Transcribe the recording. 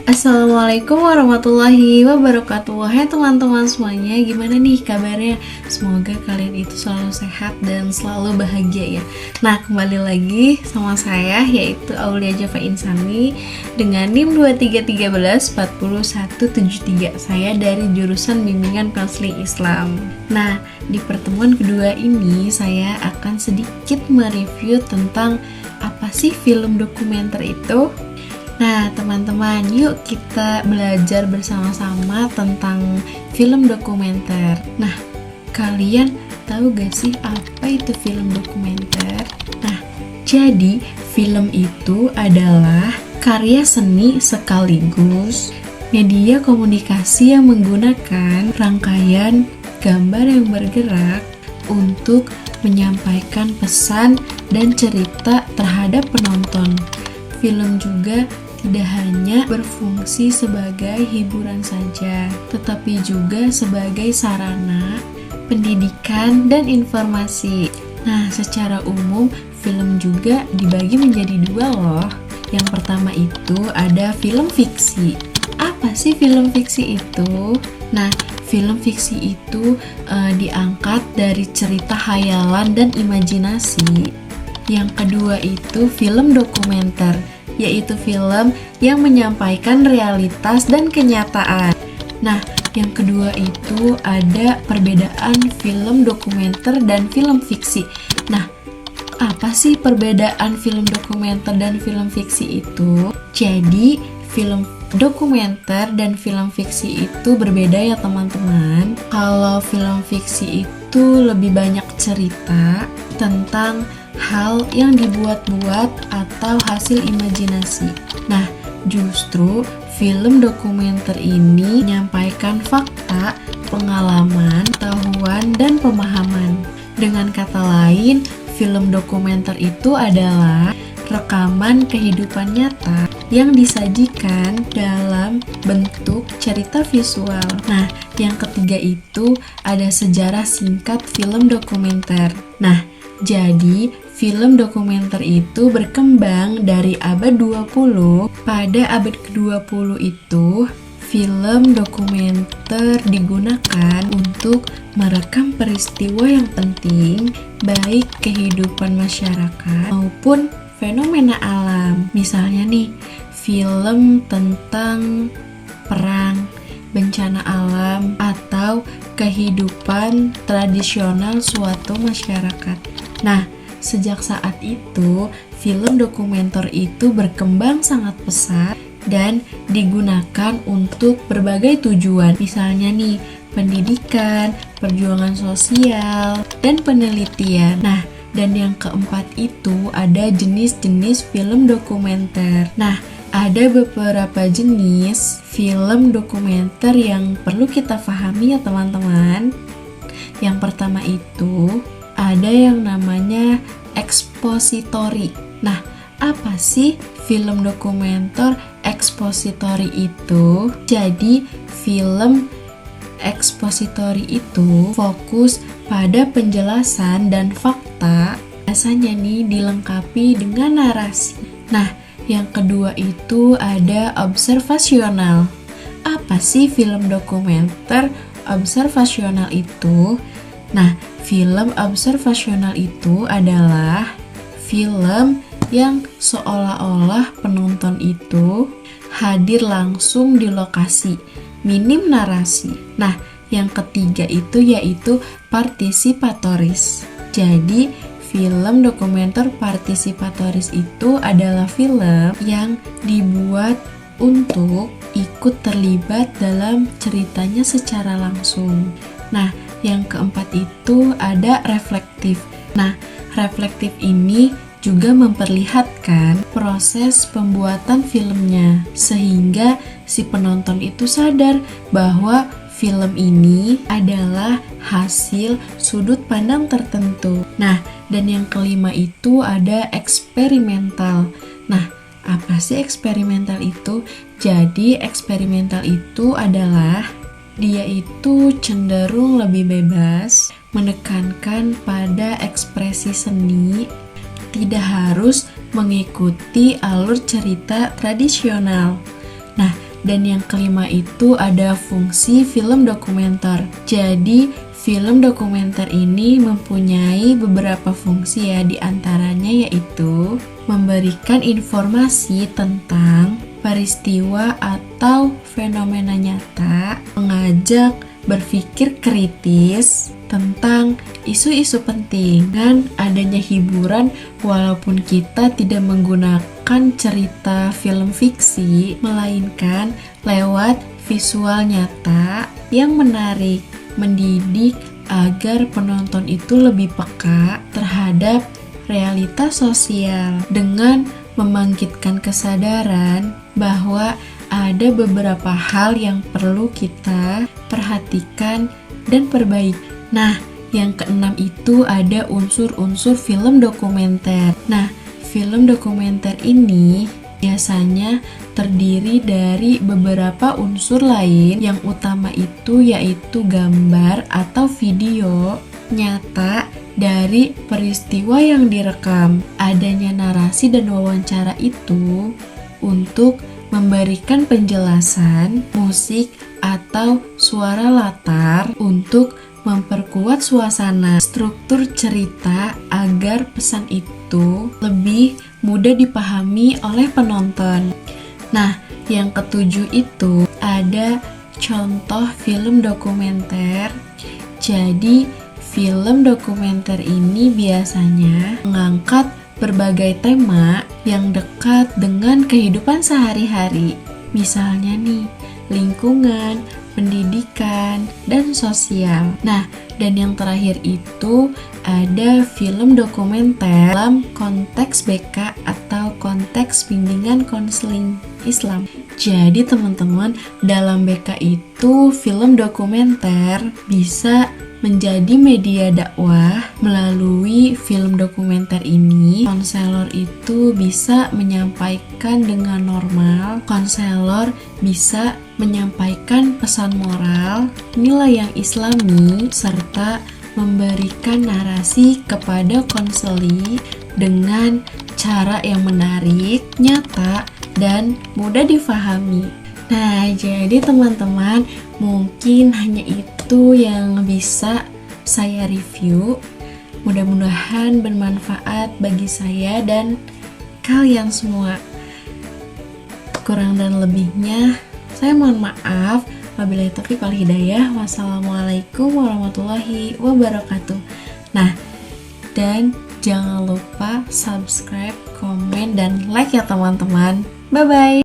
Assalamualaikum warahmatullahi wabarakatuh. Hai teman-teman semuanya, gimana nih kabarnya? Semoga kalian itu selalu sehat dan selalu bahagia ya. Nah, kembali lagi sama saya yaitu Aulia Java Insani dengan NIM 23134173. Saya dari jurusan Bimbingan Konseling Islam. Nah, di pertemuan kedua ini saya akan sedikit mereview tentang apa sih film dokumenter itu. Nah, teman-teman, yuk kita belajar bersama-sama tentang film dokumenter. Nah, kalian tahu gak sih apa itu film dokumenter? Nah, jadi film itu adalah karya seni sekaligus media komunikasi yang menggunakan rangkaian gambar yang bergerak untuk menyampaikan pesan dan cerita terhadap penonton. Film juga tidak hanya berfungsi sebagai hiburan saja, tetapi juga sebagai sarana pendidikan dan informasi. Nah, secara umum film juga dibagi menjadi dua loh. Yang pertama itu ada film fiksi. Apa sih film fiksi itu? Nah, film fiksi itu diangkat dari cerita hayalan dan imajinasi. Yang kedua itu film dokumenter, yaitu film yang menyampaikan realitas dan kenyataan. Nah, yang kedua itu ada perbedaan film dokumenter dan film fiksi. Nah, apa sih perbedaan film dokumenter dan film fiksi itu? Jadi, film dokumenter dan film fiksi itu berbeda ya teman-teman. Kalau film fiksi itu lebih banyak cerita tentang hal yang dibuat-buat atau hasil imajinasi. Nah, justru film dokumenter ini menyampaikan fakta, pengalaman, pengetahuan, dan pemahaman. Dengan kata lain, film dokumenter itu adalah rekaman kehidupan nyata yang disajikan dalam bentuk cerita visual. Nah, yang ketiga itu ada sejarah singkat film dokumenter. Nah, jadi film dokumenter itu berkembang dari abad 20. Pada abad ke-20 itu, film dokumenter digunakan untuk merekam peristiwa yang penting, baik kehidupan masyarakat maupun fenomena alam. Misalnya nih, film tentang perang, bencana alam, atau kehidupan tradisional suatu masyarakat. Nah, sejak saat itu, film dokumenter itu berkembang sangat pesat dan digunakan untuk berbagai tujuan. Misalnya nih, pendidikan, perjuangan sosial, dan penelitian. Nah, dan yang keempat itu ada jenis-jenis film dokumenter. Nah, ada beberapa jenis film dokumenter yang perlu kita pahami ya teman-teman. Yang pertama itu ada yang namanya ekspositori. Nah, apa sih film dokumenter ekspositori itu? Jadi, film ekspositori itu fokus pada penjelasan dan fakta, biasanya nih dilengkapi dengan narasi. Nah, yang kedua itu ada observasional. Apa sih film dokumenter observasional itu? Nah, film observasional itu adalah film yang seolah-olah penonton itu hadir langsung di lokasi, minim narasi. Nah, yang ketiga itu yaitu partisipatoris. Jadi, film dokumenter partisipatoris itu adalah film yang dibuat untuk ikut terlibat dalam ceritanya secara langsung. Nah, yang keempat itu ada reflektif. Nah, reflektif ini juga memperlihatkan proses pembuatan filmnya, sehingga si penonton itu sadar bahwa film ini adalah hasil sudut pandang tertentu. Nah, dan yang kelima itu ada eksperimental. Nah, apa sih eksperimental itu? Jadi, eksperimental itu adalah dia itu cenderung lebih bebas, menekankan pada ekspresi seni, tidak harus mengikuti alur cerita tradisional. Nah, Dan yang kelima itu ada fungsi film dokumenter. Jadi film dokumenter ini mempunyai beberapa fungsi ya, diantaranya yaitu memberikan informasi tentang peristiwa atau fenomena nyata, mengajak berpikir kritis tentang isu-isu penting, dan adanya hiburan walaupun kita tidak menggunakan cerita film fiksi, melainkan lewat visual nyata yang menarik, mendidik agar penonton itu lebih peka terhadap realitas sosial dengan membangkitkan kesadaran bahwa ada beberapa hal yang perlu kita perhatikan dan perbaiki. Nah, yang keenam itu ada unsur-unsur film dokumenter. Nah, film dokumenter ini biasanya terdiri dari beberapa unsur lain. Yang utama itu yaitu gambar atau video nyata dari peristiwa yang direkam. Adanya narasi dan wawancara itu untuk memberikan penjelasan, musik atau suara latar untuk memperkuat suasana, struktur cerita agar pesan itu lebih mudah dipahami oleh penonton. Nah, yang ketujuh itu ada contoh film dokumenter. Jadi, film dokumenter ini biasanya mengangkat berbagai tema yang dekat dengan kehidupan sehari-hari. Misalnya nih, lingkungan, pendidikan, dan sosial. Nah, dan yang terakhir itu ada film dokumenter dalam konteks BK atau konteks bimbingan konseling Islam. Jadi teman-teman, dalam BK itu film dokumenter bisa menjadi media dakwah. Melalui film dokumenter ini, konselor itu bisa menyampaikan dengan normal. Konselor bisa menyampaikan pesan moral, nilai yang islami, serta memberikan narasi kepada konseli dengan cara yang menarik, nyata, dan mudah difahami. Nah, jadi teman-teman, mungkin hanya itu yang bisa saya review. Mudah-mudahan bermanfaat bagi saya dan kalian semua. Kurang dan lebihnya, saya mohon maaf. Wabillahi taufiq wal hidayah. Wassalamualaikum warahmatullahi wabarakatuh. Nah, dan jangan lupa subscribe, komen, dan like ya teman-teman. Bye-bye.